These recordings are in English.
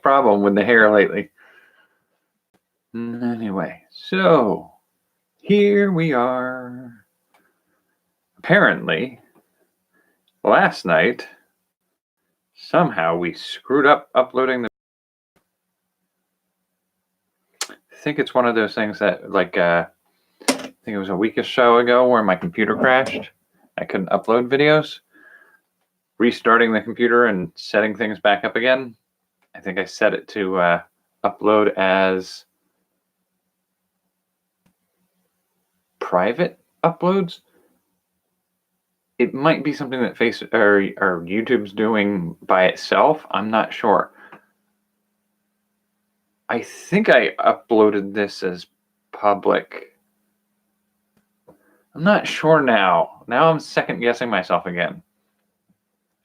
problem with the hair lately. Anyway, so here we are. Apparently, last night, somehow we screwed up uploading the... I think it's one of those things that, like, I think it was a week or so ago where my computer crashed. I couldn't upload videos. Restarting the computer and setting things back up again. I think I set it to upload as private uploads. It might be something that YouTube's doing by itself. I'm not sure. I think I uploaded this as public. I'm not sure now. Now I'm second guessing myself again.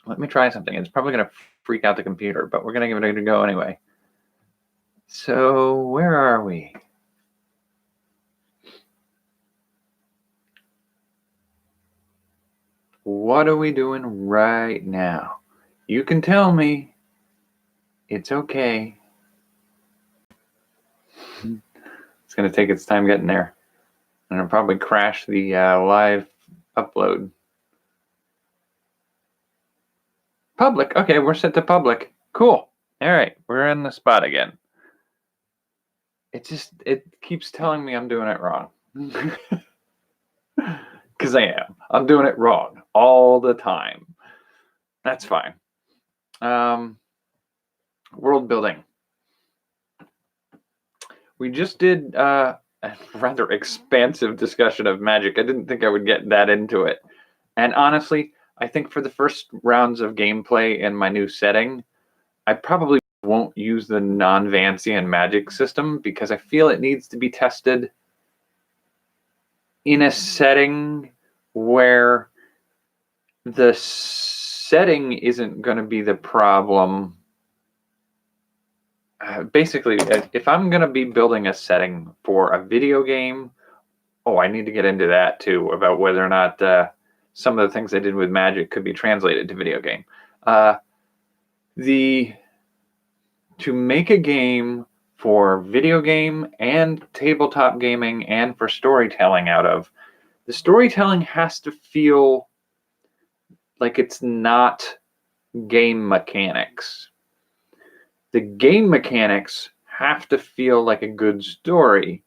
Let me try something. It's probably going to freak out the computer, but we're going to give it a go anyway. So where are we? What are we doing right now? You can tell me. It's okay. It's going to take its time getting there. And it'll probably crash the live upload. Public. Okay, we're set to public. Cool. All right, we're in the spot again. It keeps telling me I'm doing it wrong. Because I am. I'm doing it wrong all the time. That's fine. World building. We just did a rather expansive discussion of magic. I didn't think I would get that into it. And honestly, I think for the first rounds of gameplay in my new setting, I probably won't use the non-Vancian magic system because I feel it needs to be tested in a setting where the setting isn't going to be the problem. Basically, if I'm going to be building a setting for a video game, I need to get into that too, about whether or not some of the things I did with magic could be translated to video game. To make a game for video game and tabletop gaming and for storytelling out of, the storytelling has to feel like it's not game mechanics. The game mechanics have to feel like a good story,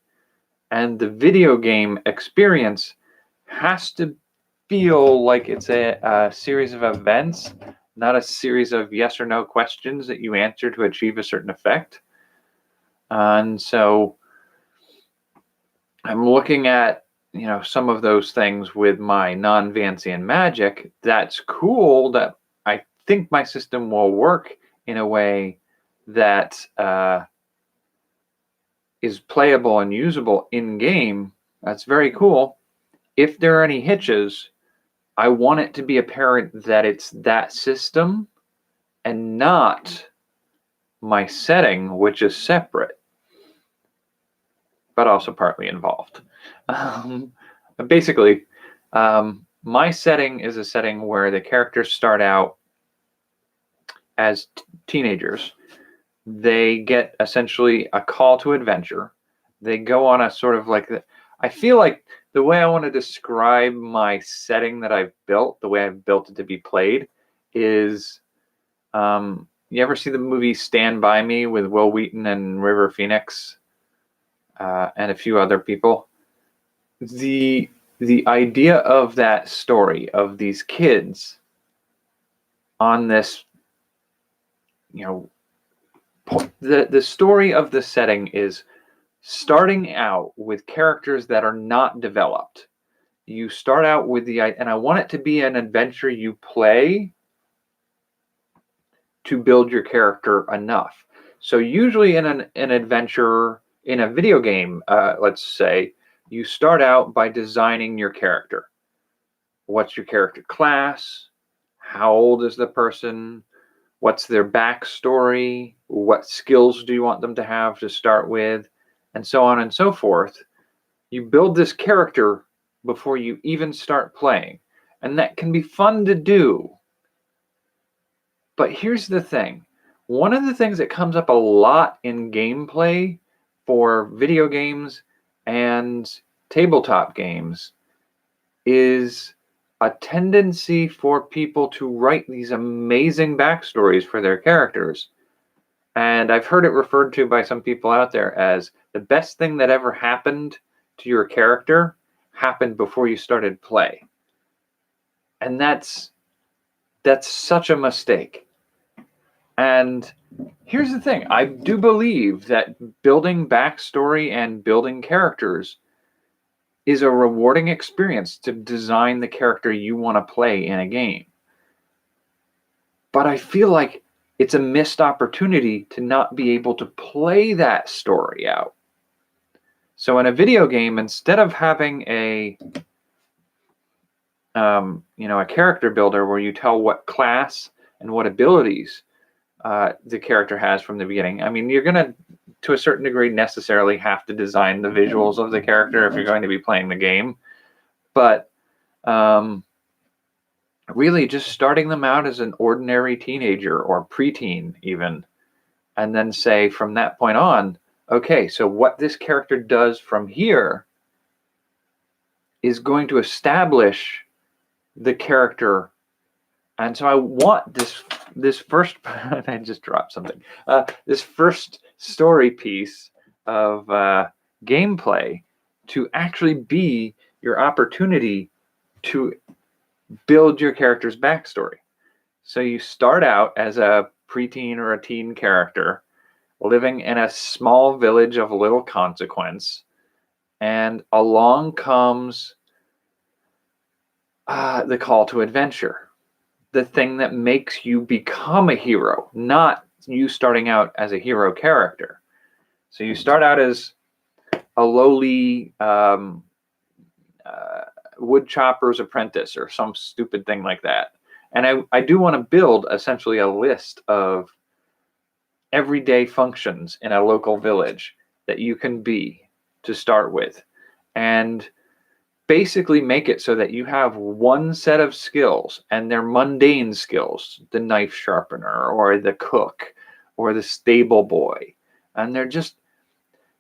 and the video game experience has to feel like it's a series of events, not a series of yes or no questions that you answer to achieve a certain effect. And so I'm looking at, some of those things with my non-Vancian magic. That's cool. That I think my system will work in a way that is playable and usable in game. That's very cool. If there are any hitches, I want it to be apparent that it's that system and not my setting, which is separate, but also partly involved. Basically, my setting is a setting where the characters start out as teenagers. They get essentially a call to adventure. They go on a sort of I feel like the way I want to describe my setting that I've built, the way I've built it to be played, is, you ever see the movie Stand By Me with Will Wheaton and River Phoenix and a few other people? The idea of that story of these kids on this, the story of the setting is starting out with characters that are not developed. You start out with and I want it to be an adventure you play to build your character enough. So usually in an adventure, in a video game, let's say, you start out by designing your character. What's your character class? How old is the person? What's their backstory? What skills do you want them to have to start with? And so on and so forth. You build this character before you even start playing. And that can be fun to do. But here's the thing. one of the things that comes up a lot in gameplay for video games and tabletop games is a tendency for people to write these amazing backstories for their characters. And I've heard it referred to by some people out there as the best thing that ever happened to your character happened before you started play. And that's such a mistake. And here's the thing. I do believe that building backstory and building characters is a rewarding experience to design the character you want to play in a game. But I feel like it's a missed opportunity to not be able to play that story out. So in a video game, instead of having a character builder where you tell what class and what abilities the character has from the beginning. I mean, you're going to a certain degree, necessarily have to design the visuals of the character if you're going to be playing the game. But really just starting them out as an ordinary teenager or preteen even, and then say from that point on, okay, so what this character does from here is going to establish the character. And so I want this first, I just dropped something, this first story piece of gameplay to actually be your opportunity to build your character's backstory. So you start out as a preteen or a teen character living in a small village of little consequence, and along comes the call to adventure. The thing that makes you become a hero, not you starting out as a hero character. So you start out as a lowly wood chopper's apprentice or some stupid thing like that. And I do want to build essentially a list of everyday functions in a local village that you can be to start with, and basically make it so that you have one set of skills, and they're mundane skills, the knife sharpener or the cook or the stable boy. And they're just,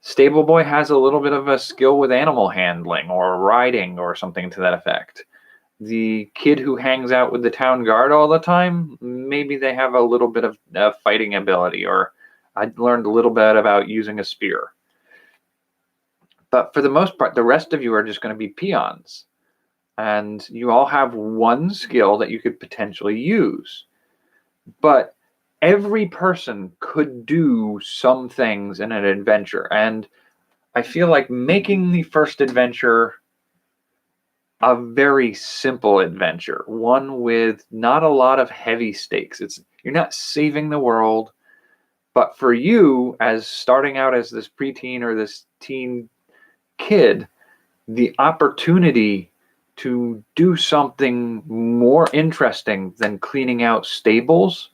stable boy has a little bit of a skill with animal handling or riding or something to that effect. The kid who hangs out with the town guard all the time, maybe they have a little bit of fighting ability, or I learned a little bit about using a spear. But for the most part, the rest of you are just going to be peons. And you all have one skill that you could potentially use. But every person could do some things in an adventure. And I feel like making the first adventure a very simple adventure, one with not a lot of heavy stakes. You're not saving the world. But for you, as starting out as this preteen or this teen kid, the opportunity to do something more interesting than cleaning out stables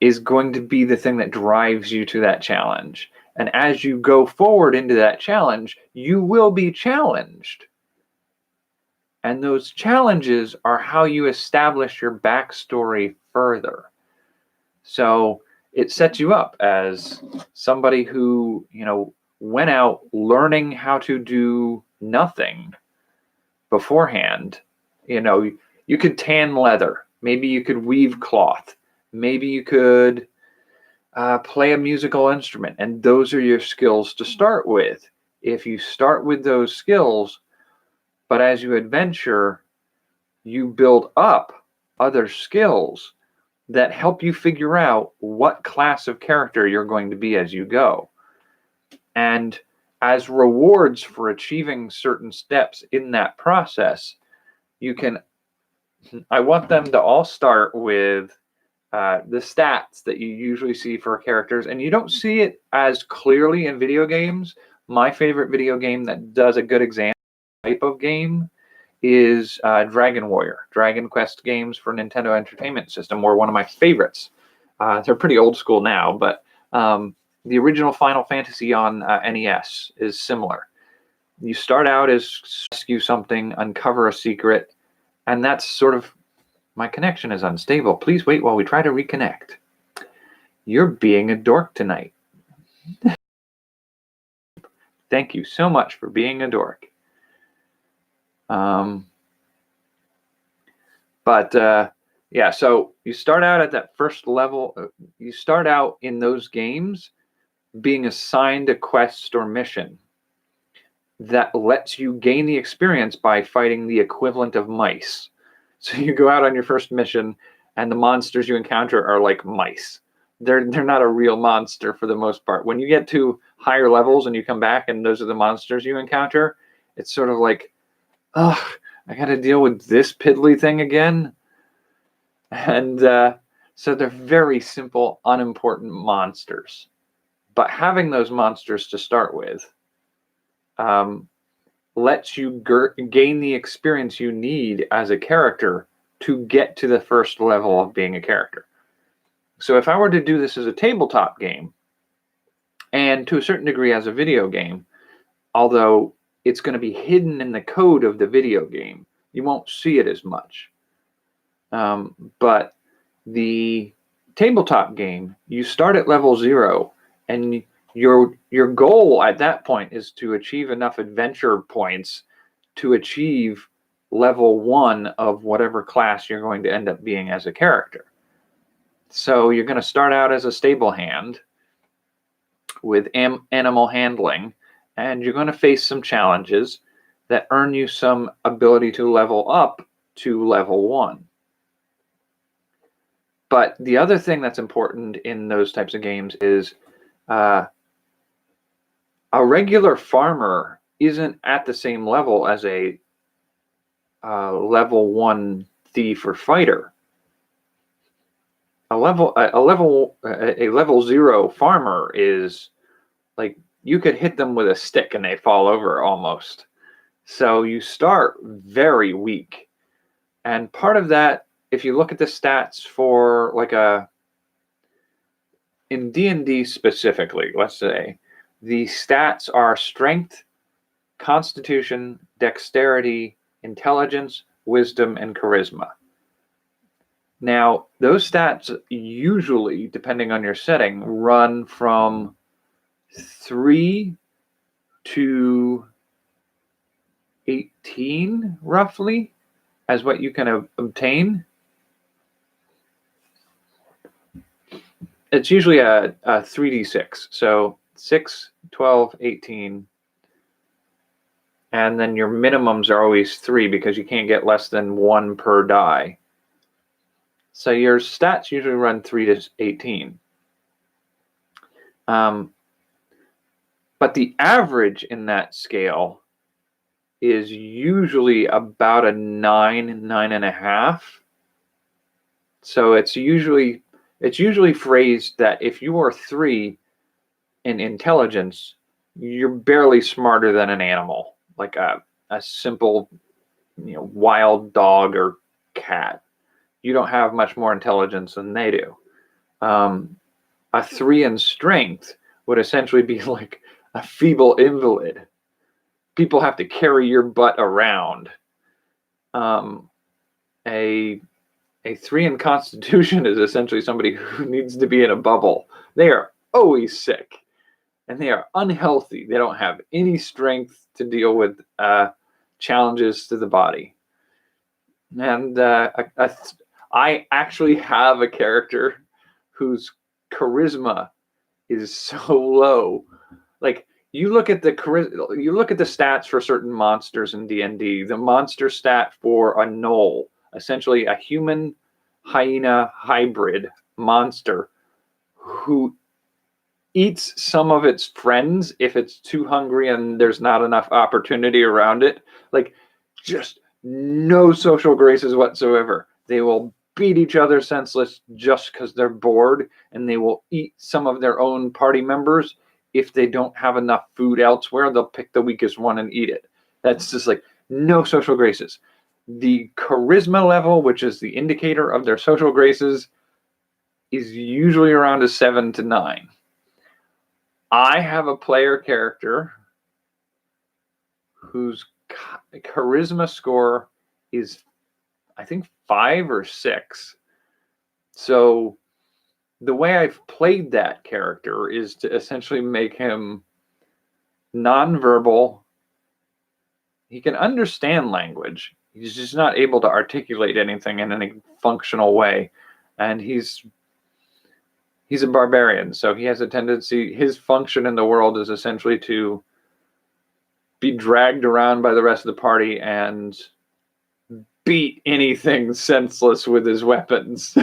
is going to be the thing that drives you to that challenge. And as you go forward into that challenge, you will be challenged. And those challenges are how you establish your backstory further. So it sets you up as somebody who, went out learning how to do nothing beforehand. You could tan leather. Maybe you could weave cloth. Maybe you could play a musical instrument. And those are your skills to start with. If you start with those skills, but as you adventure, you build up other skills that help you figure out what class of character you're going to be as you go. And as rewards for achieving certain steps in that process, I want them to all start with the stats that you usually see for characters. And you don't see it as clearly in video games. My favorite video game that does a good example type of game is Dragon Warrior. Dragon Quest games for Nintendo Entertainment System were one of my favorites. They're pretty old school now, but the original Final Fantasy on NES is similar. You start out as rescue something, uncover a secret, and that's sort of, my connection is unstable. Please wait while we try to reconnect. You're being a dork tonight. Thank you so much for being a dork. Yeah, so you start out at that first level. You start out in those games being assigned a quest or mission that lets you gain the experience by fighting the equivalent of mice. So you go out on your first mission, and the monsters you encounter are like mice. They're not a real monster for the most part. When you get to higher levels and you come back and those are the monsters you encounter, it's sort of like, ugh, I got to deal with this piddly thing again. And so they're very simple, unimportant monsters. But having those monsters to start with lets you gain the experience you need as a character to get to the first level of being a character. So if I were to do this as a tabletop game, and to a certain degree as a video game, although it's going to be hidden in the code of the video game, you won't see it as much. But the tabletop game, you start at level 0, and your goal at that point is to achieve enough adventure points to achieve level 1 of whatever class you're going to end up being as a character. So you're going to start out as a stable hand with animal handling, and you're going to face some challenges that earn you some ability to level up to level 1. But the other thing that's important in those types of games is a regular farmer isn't at the same level as a level 1 thief or fighter. A level 0 farmer is like, you could hit them with a stick and they fall over almost. So you start very weak. And part of that, if you look at the stats for like in D&D specifically, let's say, the stats are strength, constitution, dexterity, intelligence, wisdom, and charisma. Now, those stats usually, depending on your setting, run from 3 to 18, roughly, as what you can obtain. It's usually a 3d6. So 6, 12, 18. And then your minimums are always 3 because you can't get less than 1 per die. So your stats usually run 3 to 18. But the average in that scale is usually about a 9, 9.5. So it's usually phrased that if you are 3 in intelligence, you're barely smarter than an animal, like a simple, wild dog or cat. You don't have much more intelligence than they do. A 3 in strength would essentially be like a feeble invalid. People have to carry your butt around. A 3 in constitution is essentially somebody who needs to be in a bubble. They are always sick, and they are unhealthy. They don't have any strength to deal with challenges to the body. And I actually have a character whose charisma is so low. Like, you look at the stats for certain monsters in D&D. The monster stat for a gnoll, essentially a human hyena hybrid monster who eats some of its friends if it's too hungry and there's not enough opportunity around it. Like, just no social graces whatsoever. They will beat each other senseless just because they're bored, and they will eat some of their own party members. If they don't have enough food elsewhere, they'll pick the weakest one and eat it. That's just like no social graces. The charisma level, which is the indicator of their social graces, is usually around a 7 to 9. I have a player character whose charisma score is, I think, 5 or 6. So the way I've played that character is to essentially make him nonverbal. He can understand language. He's just not able to articulate anything in any functional way. And he's a barbarian, so he has a tendency, his function in the world is essentially to be dragged around by the rest of the party and beat anything senseless with his weapons.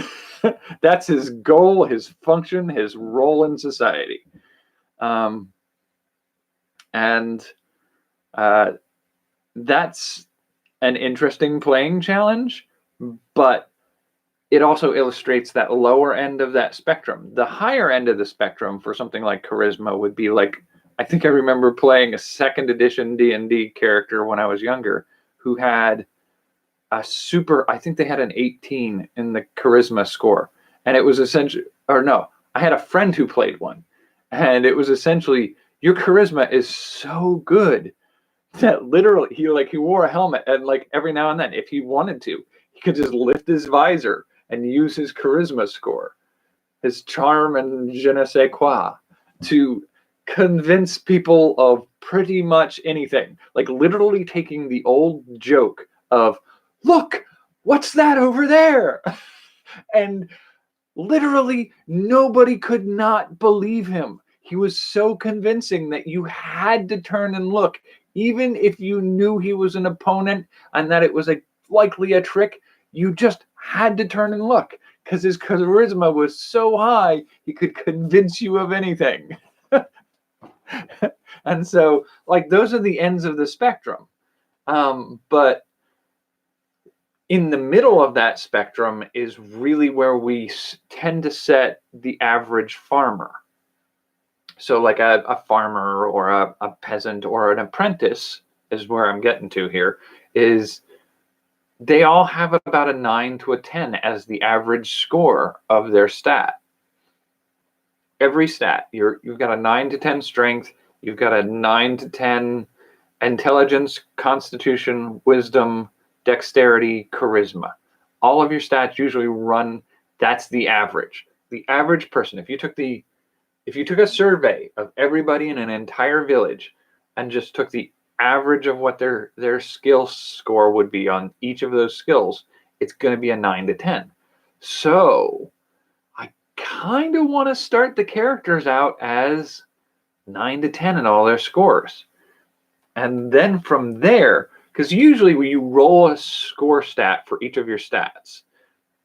That's his goal, his function, his role in society. And that's an interesting playing challenge, but it also illustrates that lower end of that spectrum. The higher end of the spectrum for something like charisma would be like, I think I remember playing a second edition D&D character when I was younger who had a super, I think they had an 18 in the charisma score. And it was essentially, or no, I had a friend who played one. And it was essentially, your charisma is so good that literally he wore a helmet, and like every now and then, if he wanted to, he could just lift his visor and use his charisma score, his charm and je ne sais quoi, to convince people of pretty much anything. Like literally taking the old joke of, look, what's that over there? And literally nobody could not believe him. He was so convincing that you had to turn and look, even if you knew he was an opponent and that it was likely a trick. You just had to turn and look because his charisma was so high, he could convince you of anything. And so, like, those are the ends of the spectrum. But in the middle of that spectrum is really where we tend to set the average farmer. So like a farmer or a peasant or an apprentice is where I'm getting to here, is they all have about a 9 to a 10 as the average score of their stat. Every stat, you've got a 9 to 10 strength, you've got a 9 to 10 intelligence, constitution, wisdom, dexterity, charisma. All of your stats usually run, that's the average. The average person, if you took a survey of everybody in an entire village and just took the average of what their skill score would be on each of those skills, it's going to be a 9 to 10. So I kind of want to start the characters out as 9 to 10 in all their scores. And then from there, because usually when you roll a score stat for each of your stats,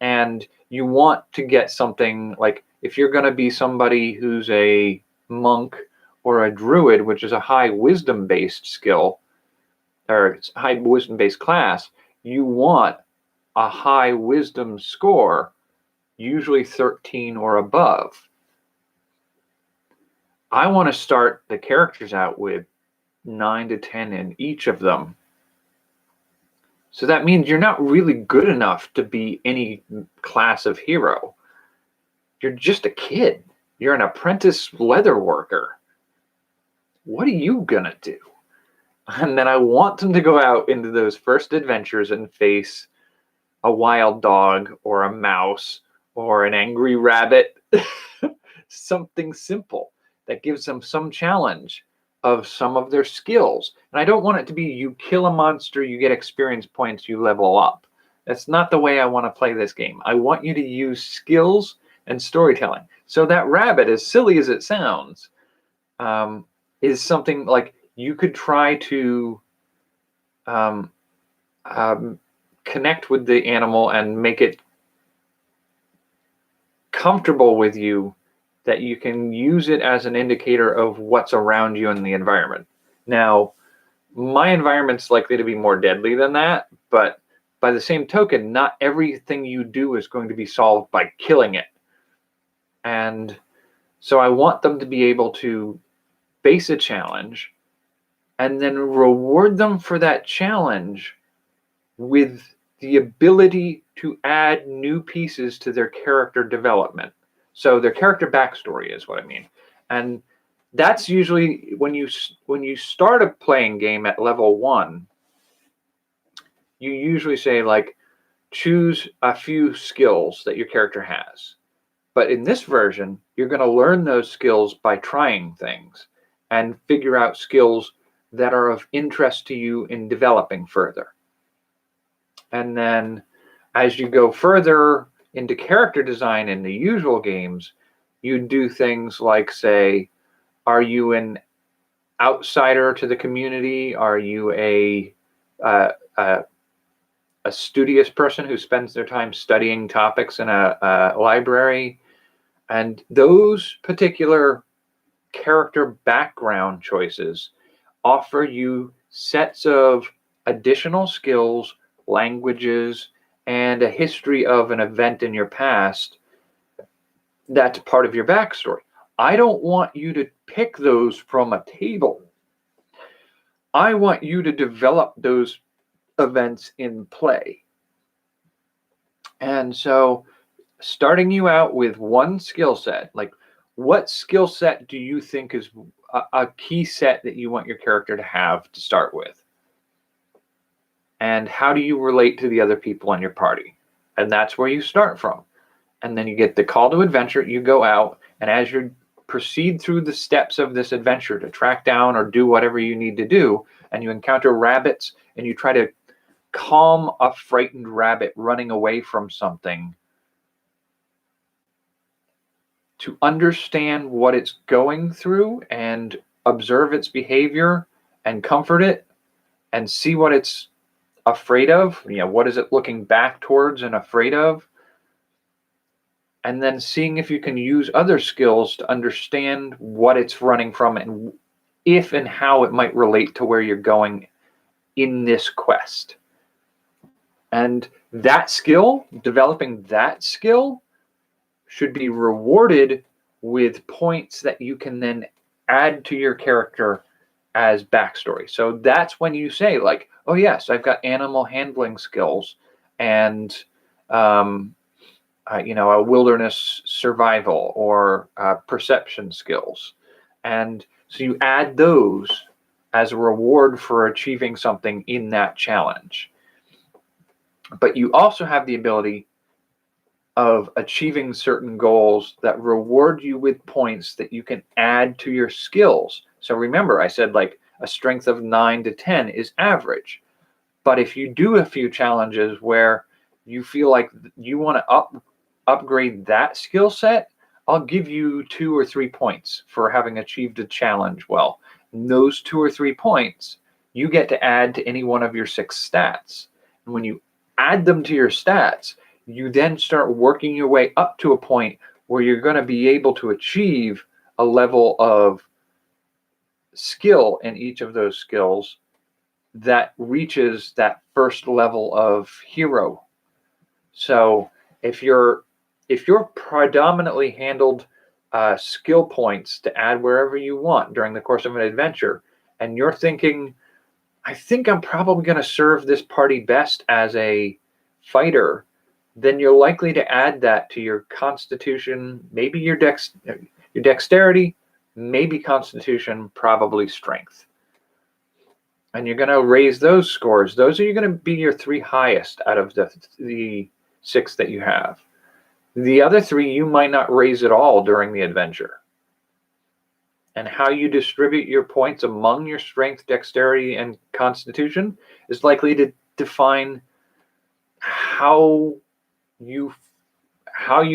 and you want to get something like, if you're going to be somebody who's a monk or a druid, which is a high wisdom-based skill, or high wisdom-based class, you want a high wisdom score, usually 13 or above. I want to start the characters out with 9 to 10 in each of them. So that means you're not really good enough to be any class of hero. You're just a kid. You're an apprentice leather worker. What are you gonna do? And then I want them to go out into those first adventures and face a wild dog or a mouse or an angry rabbit. Something simple that gives them some challenge of some of their skills. And I don't want it to be you kill a monster, you get experience points, you level up. That's not the way I want to play this game. I want you to use skills and storytelling. So that rabbit, as silly as it sounds, is something like you could try to connect with the animal and make it comfortable with you, that you can use it as an indicator of what's around you in the environment. Now, my environment's likely to be more deadly than that, but by the same token, not everything you do is going to be solved by killing it. And so I want them to be able to face a challenge and then reward them for that challenge with the ability to add new pieces to their character development. So their character backstory is what I mean. And that's usually when you start a playing game at level 1, you usually say, like, choose a few skills that your character has. But in this version, you're going to learn those skills by trying things and figure out skills that are of interest to you in developing further. And then as you go further into character design in the usual games, you do things like say, are you an outsider to the community? Are you a studious person who spends their time studying topics in a library? And those particular character background choices offer you sets of additional skills, languages, and a history of an event in your past that's part of your backstory. I don't want you to pick those from a table. I want you to develop those events in play. And so starting you out with one skill set, like what skill set do you think is a key set that you want your character to have to start with? And how do you relate to the other people in your party? And that's where you start from. And then you get the call to adventure, you go out, and as you proceed through the steps of this adventure to track down or do whatever you need to do, and you encounter rabbits and you try to calm a frightened rabbit running away from something, to understand what it's going through and observe its behavior and comfort it and see what it's afraid of. What is it looking back towards and afraid of? And then seeing if you can use other skills to understand what it's running from and if and how it might relate to where you're going in this quest. And that skill, developing that skill, should be rewarded with points that you can then add to your character as backstory. So that's when you say, like, oh yes, I've got animal handling skills and a wilderness survival or perception skills. And so you add those as a reward for achieving something in that challenge. But you also have the ability of achieving certain goals that reward you with points that you can add to your skills. So remember, I said like a strength of 9 to 10 is average. But if you do a few challenges where you feel like you want to upgrade that skill set, I'll give you 2 or 3 points for having achieved a challenge well. And those 2 or 3 points you get to add to any one of your 6 stats. And when you add them to your stats, you then start working your way up to a point where you're going to be able to achieve a level of skill in each of those skills that reaches that first level of hero. So if you're predominantly handled skill points to add wherever you want during the course of an adventure, and you're thinking, I think I'm probably going to serve this party best as a fighter, then you're likely to add that to your constitution, maybe your dexterity, maybe constitution, probably strength. And you're going to raise those scores. Those are going to be your 3 highest out of the 6 that you have. The other 3 you might not raise at all during the adventure. And how you distribute your points among your strength, dexterity, and constitution is likely to define how you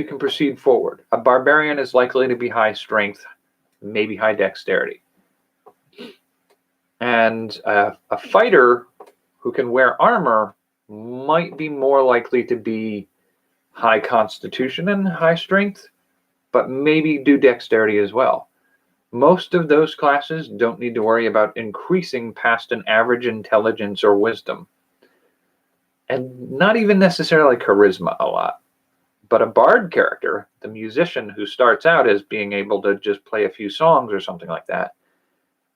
can proceed forward. A barbarian is likely to be high strength, maybe high dexterity. And a fighter who can wear armor might be more likely to be high constitution and high strength, but maybe do dexterity as well. Most of those classes don't need to worry about increasing past an average intelligence or wisdom, and not even necessarily charisma a lot. But a bard character, the musician who starts out as being able to just play a few songs or something like that,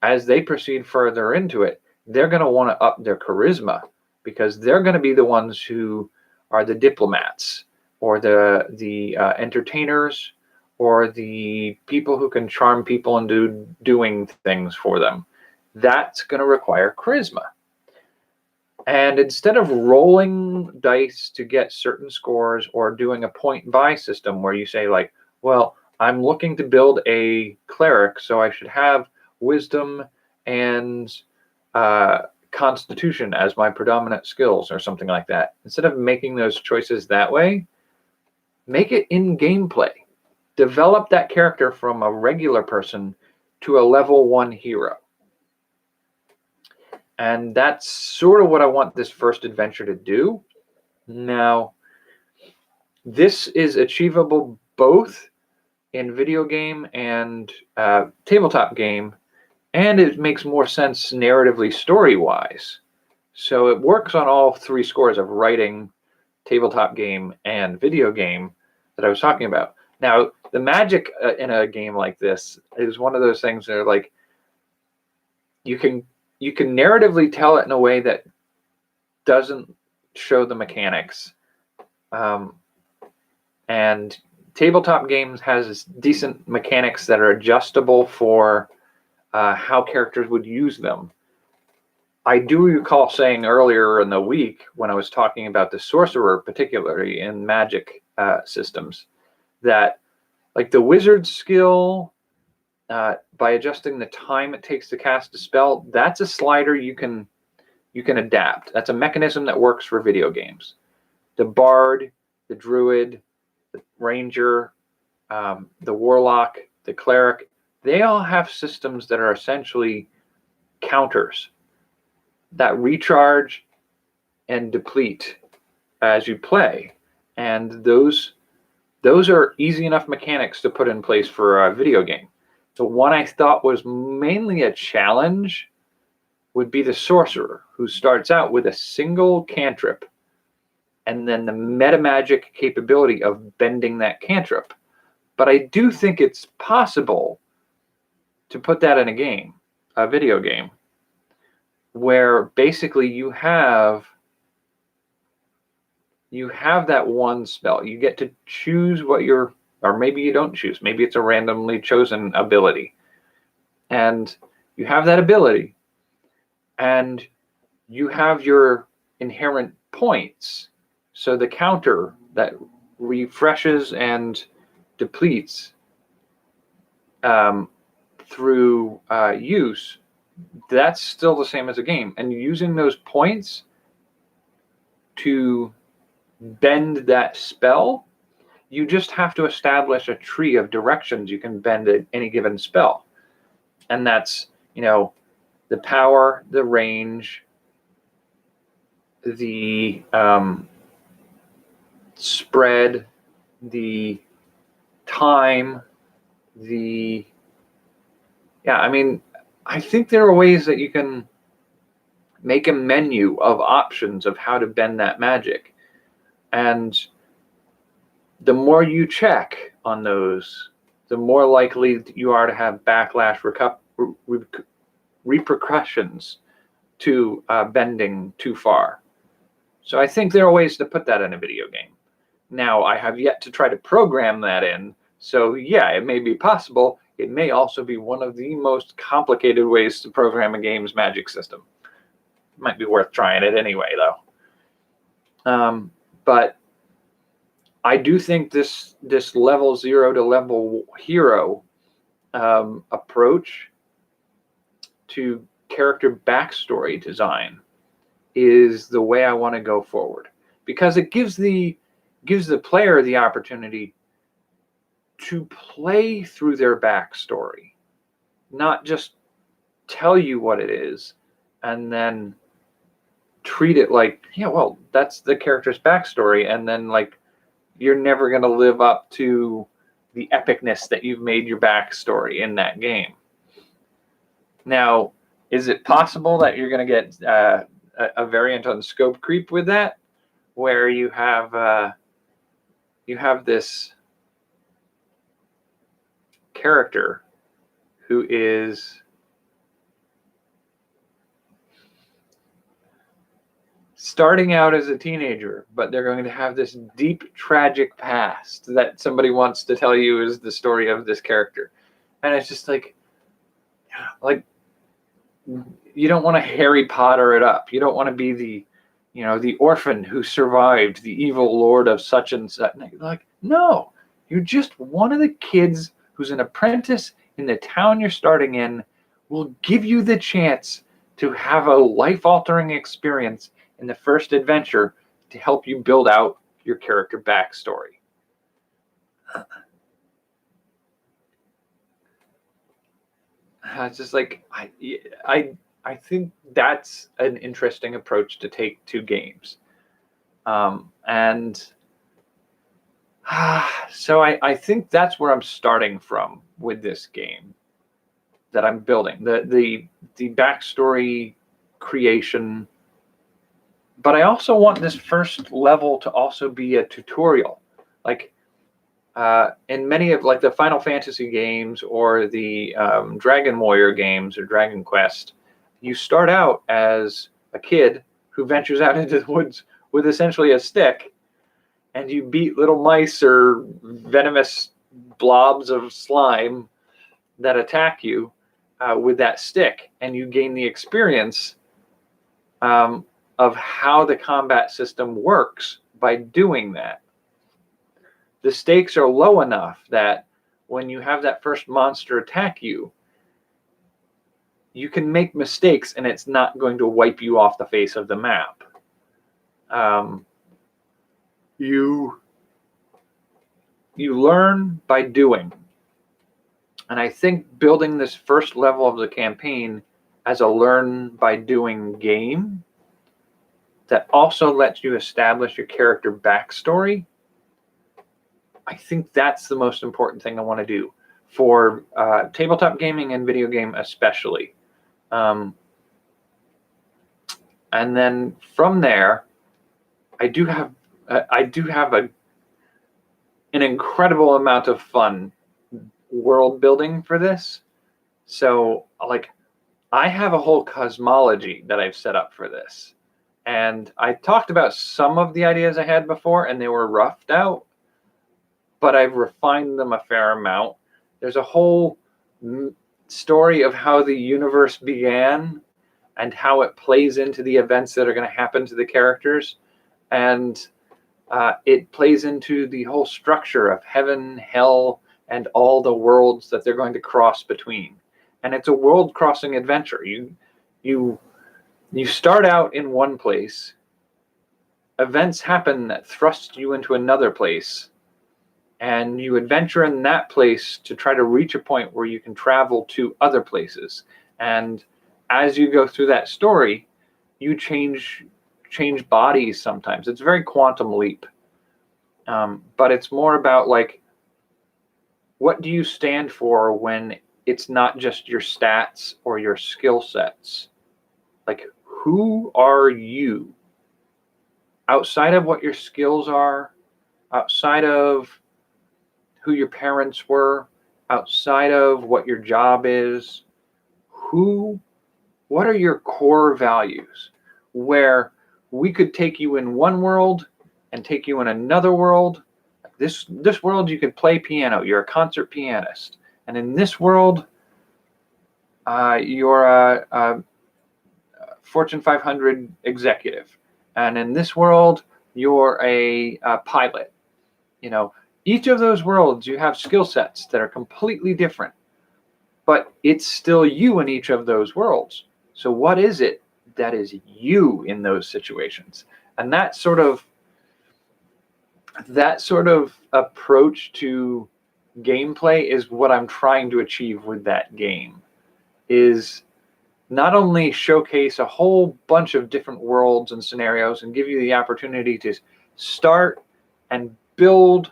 as they proceed further into it, they're going to want to up their charisma, because they're going to be the ones who are the diplomats or the entertainers or the people who can charm people into doing things for them. That's going to require charisma. And instead of rolling dice to get certain scores or doing a point buy system where you say like, Well, I'm looking to build a cleric, so I should have wisdom and constitution as my predominant skills or something like that. Instead of making those choices that way, make it in gameplay. Develop that character from a regular person to a level 1 hero. And that's sort of what I want this first adventure to do. Now, this is achievable both in video game and tabletop game, and it makes more sense narratively story-wise. So it works on all 3 scores of writing, tabletop game, and video game that I was talking about. Now, the magic in a game like this is one of those things that are like, you can narratively tell it in a way that doesn't show the mechanics. And tabletop games has decent mechanics that are adjustable for how characters would use them. I do recall saying earlier in the week when I was talking about the sorcerer, particularly in magic systems, that like the wizard skill, by adjusting the time it takes to cast a spell, that's a slider you can adapt. That's a mechanism that works for video games. The bard, the druid, the ranger, the warlock, the cleric, they all have systems that are essentially counters that recharge and deplete as you play. And those are easy enough mechanics to put in place for a video game. The one I thought was mainly a challenge would be the sorcerer, who starts out with a single cantrip and then the meta magic capability of bending that cantrip. But I do think it's possible to put that in a game, a video game, where basically you have that one spell. You get to choose what you're, or maybe you don't choose. Maybe it's a randomly chosen ability. And you have that ability, and you have your inherent points. So the counter that refreshes and depletes through use, that's still the same as a game. And using those points to bend that spell, you just have to establish a tree of directions you can bend at any given spell. And that's, the power, the range, the spread, the time, I think there are ways that you can make a menu of options of how to bend that magic. And the more you check on those, the more likely you are to have backlash repercussions to bending too far. So I think there are ways to put that in a video game. Now, I have yet to try to program that in. So yeah, it may be possible. It may also be one of the most complicated ways to program a game's magic system. Might be worth trying it anyway, though. But I do think this level 0 to level hero approach to character backstory design is the way I want to go forward, because it gives the player the opportunity to play through their backstory, not just tell you what it is and then treat it like, yeah, well, that's the character's backstory, and then like you're never going to live up to the epicness that you've made your backstory in that game. Now, is it possible that you're going to get a variant on scope creep with that, where you have this character who is starting out as a teenager, but they're going to have this deep tragic past that somebody wants to tell you is the story of this character? And it's just like you don't want to Harry Potter it up. You don't want to be the orphan who survived the evil lord of such and such. Like, no, You're just one of the kids who's an apprentice in the town you're starting in. Will give you the chance to have a life-altering experience in the first adventure to help you build out your character backstory. It's just like I think that's an interesting approach to take to games, and so I think that's where I'm starting from with this game that I'm building, the backstory creation. But I also want this first level to also be a tutorial, like in many of like the Final Fantasy games or the Dragon Warrior games or Dragon Quest. You start out as a kid who ventures out into the woods with essentially a stick, and you beat little mice or venomous blobs of slime that attack you with that stick, and you gain the experience of how the combat system works by doing that. The stakes are low enough that when you have that first monster attack you, you can make mistakes and it's not going to wipe you off the face of the map. You learn by doing. And I think building this first level of the campaign as a learn by doing game that also lets you establish your character backstory, I think that's the most important thing I want to do for tabletop gaming and video game especially. And then from there, I do have an incredible amount of fun world building for this. So like I have a whole cosmology that I've set up for this. And I talked about some of the ideas I had before and they were roughed out, but I've refined them a fair amount. There's a whole story of how the universe began and how it plays into the events that are going to happen to the characters. And it plays into the whole structure of heaven, hell, and all the worlds that they're going to cross between. And it's a world-crossing adventure. You start out in one place. Events happen that thrust you into another place. And you adventure in that place to try to reach a point where you can travel to other places. And as you go through that story, you change bodies sometimes. It's very Quantum Leap. But it's more about like, what do you stand for when it's not just your stats or your skill sets? Like, who are you? Outside of what your skills are, outside of who your parents were, outside of what your job is, what are your core values? Where we could take you in one world and take you in another world. This world you could play piano. You're a concert pianist. And in this world, you're a Fortune 500 executive. And in this world, you're a pilot. You know, each of those worlds, you have skill sets that are completely different. But it's still you in each of those worlds. So what is it that is you in those situations? And that sort of approach to gameplay is what I'm trying to achieve with that game, is not only showcase a whole bunch of different worlds and scenarios and give you the opportunity to start and build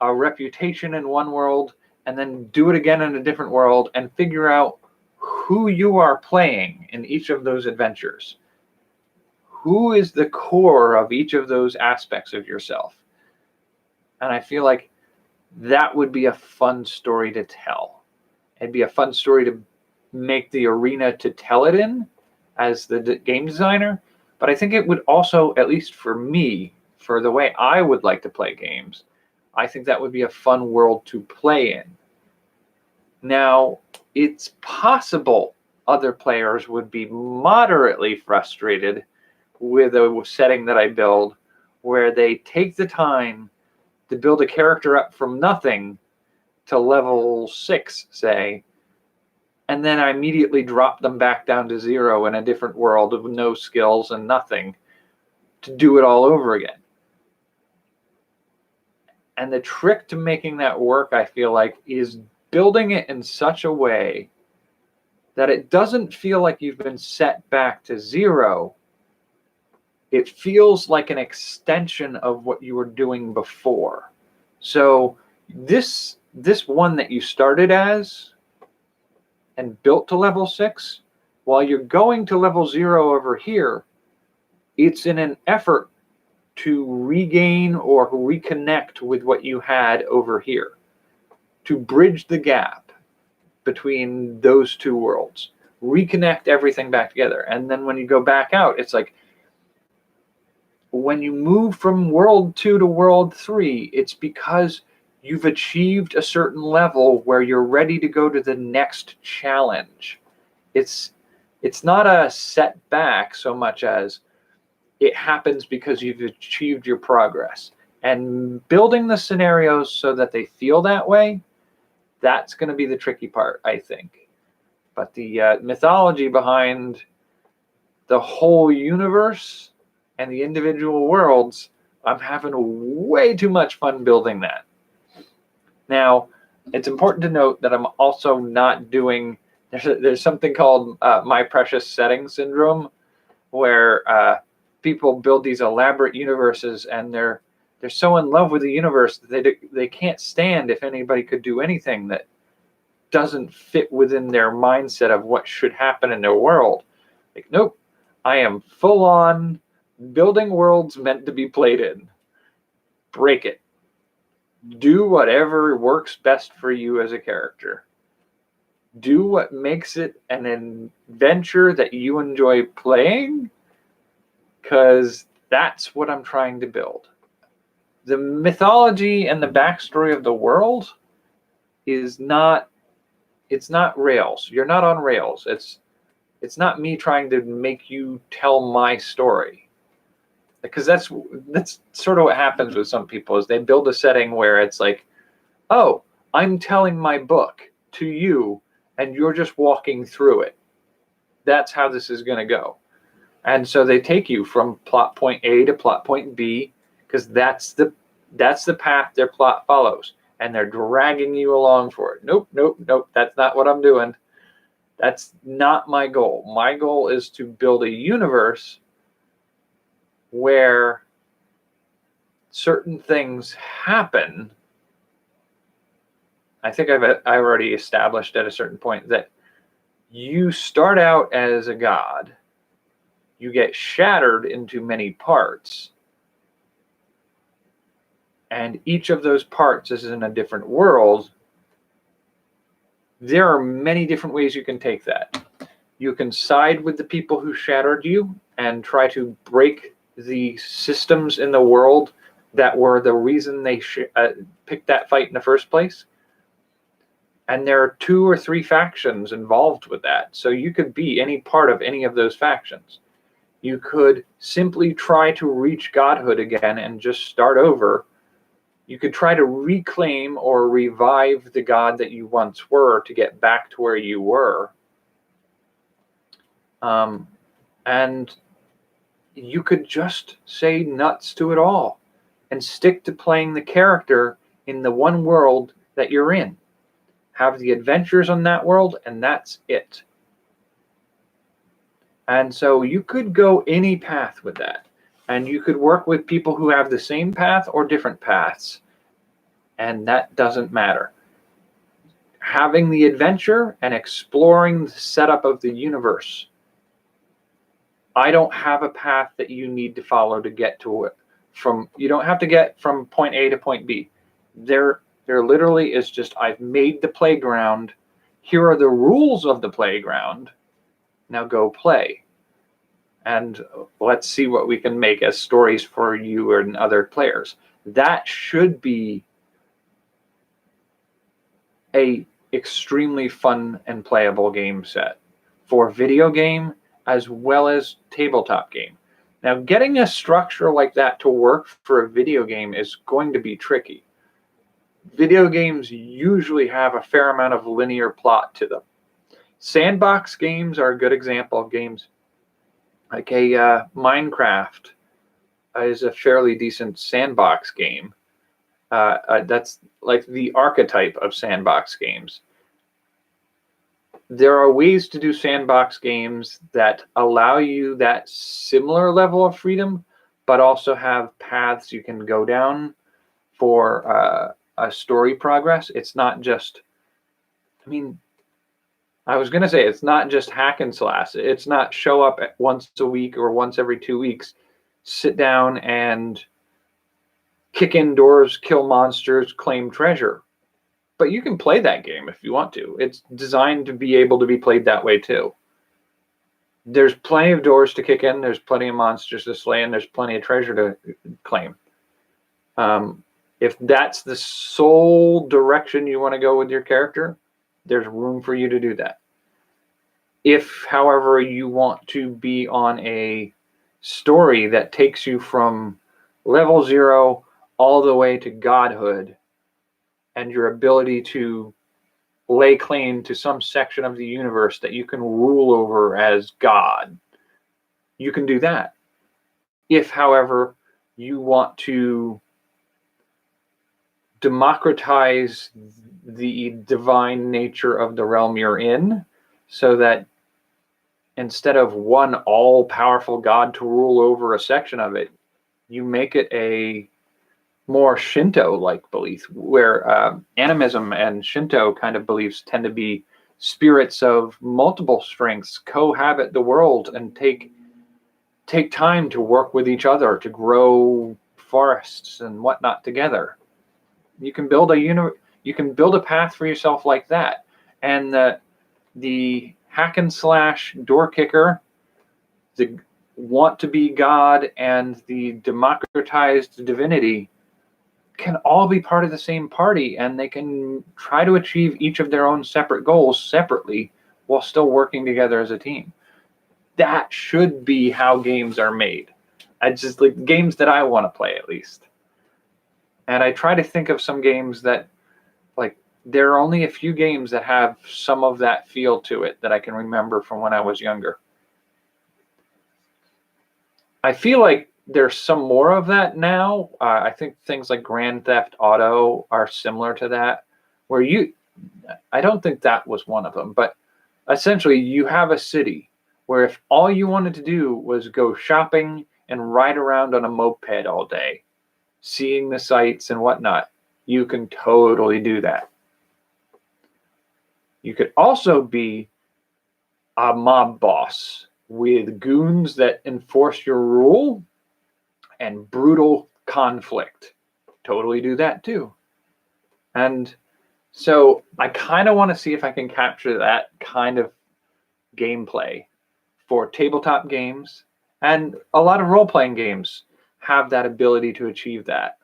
a reputation in one world and then do it again in a different world and figure out who you are playing in each of those adventures. Who is the core of each of those aspects of yourself? And I feel like that would be a fun story to tell. It'd be a fun story to make the arena to tell it in as the game designer. But I think it would also, at least for me, for the way I would like to play games, I think that would be a fun world to play in. Now, it's possible other players would be moderately frustrated with a setting that I build where they take the time to build a character up from nothing to level 6, say, and then I immediately drop them back down to 0 in a different world of no skills and nothing to do it all over again. And the trick to making that work, I feel like, is building it in such a way that it doesn't feel like you've been set back to 0. It feels like an extension of what you were doing before. So this one that you started as and built to level 6, while you're going to level 0 over here, it's in an effort to regain or reconnect with what you had over here, to bridge the gap between those two worlds, reconnect everything back together. And then when you go back out, it's like when you move from world 2 to world 3, it's because you've achieved a certain level where you're ready to go to the next challenge. It's not a setback so much as it happens because you've achieved your progress. And building the scenarios so that they feel that way, that's going to be the tricky part, I think. But the mythology behind the whole universe and the individual worlds, I'm having way too much fun building that. Now, it's important to note that I'm also not doing, there's something called my precious setting syndrome, where people build these elaborate universes and they're so in love with the universe that they can't stand if anybody could do anything that doesn't fit within their mindset of what should happen in their world. Like, nope, I am full on building worlds meant to be played in. Break it. Do whatever works best for you as a character. Do what makes it an adventure that you enjoy playing, because that's what I'm trying to build. The mythology and the backstory of the world is not, it's not rails. You're not on rails. It's not me trying to make you tell my story. Because that's sort of what happens with some people, is they build a setting where it's like, oh, I'm telling my book to you and you're just walking through it. That's how this is going to go. And so they take you from plot point A to plot point B, because that's the path their plot follows, and they're dragging you along for it. Nope, that's not what I'm doing. That's not my goal. My goal is to build a universe where certain things happen. I think I already established at a certain point that you start out as a god, you get shattered into many parts, and each of those parts is in a different world. There are many different ways you can take that. You can side with the people who shattered you and try to break the systems in the world that were the reason they picked that fight in the first place. And there are 2 or 3 factions involved with that. So you could be any part of any of those factions. You could simply try to reach godhood again and just start over. You could try to reclaim or revive the god that you once were to get back to where you were. And you could just say nuts to it all and stick to playing the character in the one world that you're in. Have the adventures on that world, and that's it. And so you could go any path with that. And you could work with people who have the same path or different paths. And that doesn't matter. Having the adventure and exploring the setup of the universe. I don't have a path that you need to follow to get to it. You don't have to get from point A to point B. There literally is just, I've made the playground. Here are the rules of the playground. Now go play. And let's see what we can make as stories for you and other players. That should be a extremely fun and playable game set for video game as well as tabletop game. Now, getting a structure like that to work for a video game is going to be tricky. Video games usually have a fair amount of linear plot to them. Sandbox games are a good example of games. Like a Minecraft is a fairly decent sandbox game. That's like the archetype of sandbox games. There are ways to do sandbox games that allow you that similar level of freedom, but also have paths you can go down for a story progress. It's not just, I mean, I was going to say it's not just hack and slash. It's not show up once a week or once every 2 weeks, sit down and kick in doors, kill monsters, claim treasure. But you can play that game if you want to. It's designed to be able to be played that way too. There's plenty of doors to kick in, there's plenty of monsters to slay, and there's plenty of treasure to claim. If that's the sole direction you want to go with your character, there's room for you to do that. If, however, you want to be on a story that takes you from level 0 all the way to godhood, and your ability to lay claim to some section of the universe that you can rule over as God, you can do that. If, however, you want to democratize the divine nature of the realm you're in, so that instead of one all-powerful God to rule over a section of it, you make it a more Shinto-like belief, where animism and Shinto kind of beliefs tend to be spirits of multiple strengths cohabit the world and take time to work with each other to grow forests and whatnot together. You can build a path for yourself like that, and the hack and slash door kicker, the want to be God, and the democratized divinity can all be part of the same party, and they can try to achieve each of their own separate goals separately while still working together as a team. That should be how games are made. I just like games that I want to play, at least. And I try to think of some games that, like, there are only a few games that have some of that feel to it that I can remember from when I was younger. I feel like there's some more of that now. I think things like Grand Theft Auto are similar to that, where I don't think that was one of them, but essentially you have a city where if all you wanted to do was go shopping and ride around on a moped all day, seeing the sights and whatnot, you can totally do that. You could also be a mob boss with goons that enforce your rule and brutal conflict. Totally do that too. And so I kind of want to see if I can capture that kind of gameplay for tabletop games, and a lot of role-playing games have that ability to achieve that.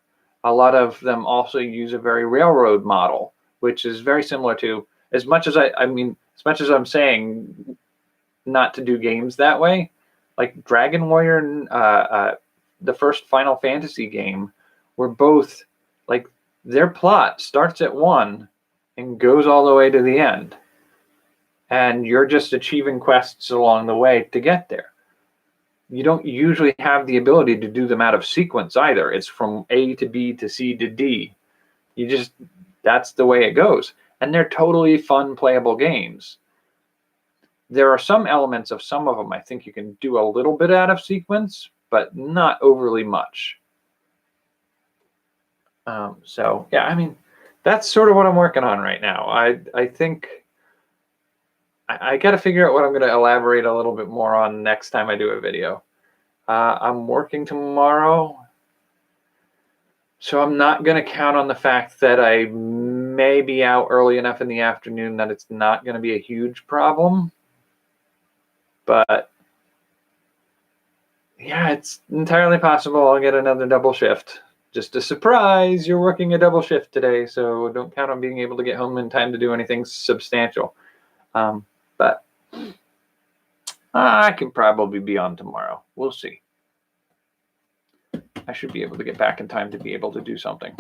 A lot of them also use a very railroad model, which is very similar to, as much as I'm saying not to do games that way, like Dragon Warrior, the first Final Fantasy game, were both like their plot starts at 1 and goes all the way to the end, and you're just achieving quests along the way to get there. You don't usually have the ability to do them out of sequence either. It's from A to B to C to D. That's the way it goes. And they're totally fun, playable games. There are some elements of some of them I think you can do a little bit out of sequence, but not overly much. So yeah, I mean, that's sort of what I'm working on right now. I think I got to figure out what I'm going to elaborate a little bit more on next time I do a video. I'm working tomorrow, so I'm not going to count on the fact that I may be out early enough in the afternoon that it's not going to be a huge problem. But yeah, it's entirely possible I'll get another double shift. Just a surprise, you're working a double shift today, so don't count on being able to get home in time to do anything substantial. But I can probably be on tomorrow. We'll see. I should be able to get back in time to be able to do something.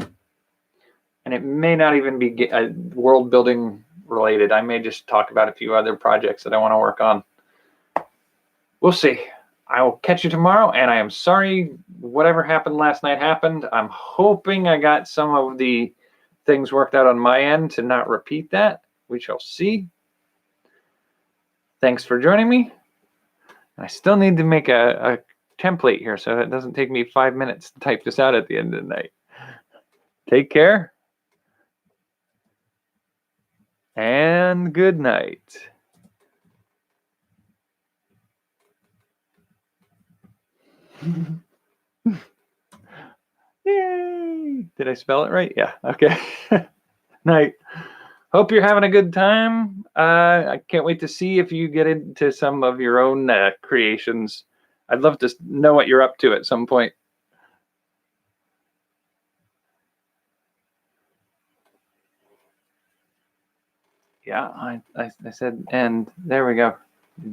And it may not even be world building related. I may just talk about a few other projects that I want to work on. We'll see. I will catch you tomorrow, and I am sorry whatever happened last night happened. I'm hoping I got some of the things worked out on my end to not repeat that. We shall see. Thanks for joining me. I still need to make a template here so it doesn't take me 5 minutes to type this out at the end of the night. Take care. And good night. Yay! Did I spell it right? Yeah. Okay. Night. Hope you're having a good time. I can't wait to see if you get into some of your own creations. I'd love to know what you're up to at some point. Yeah, I said, and there we go.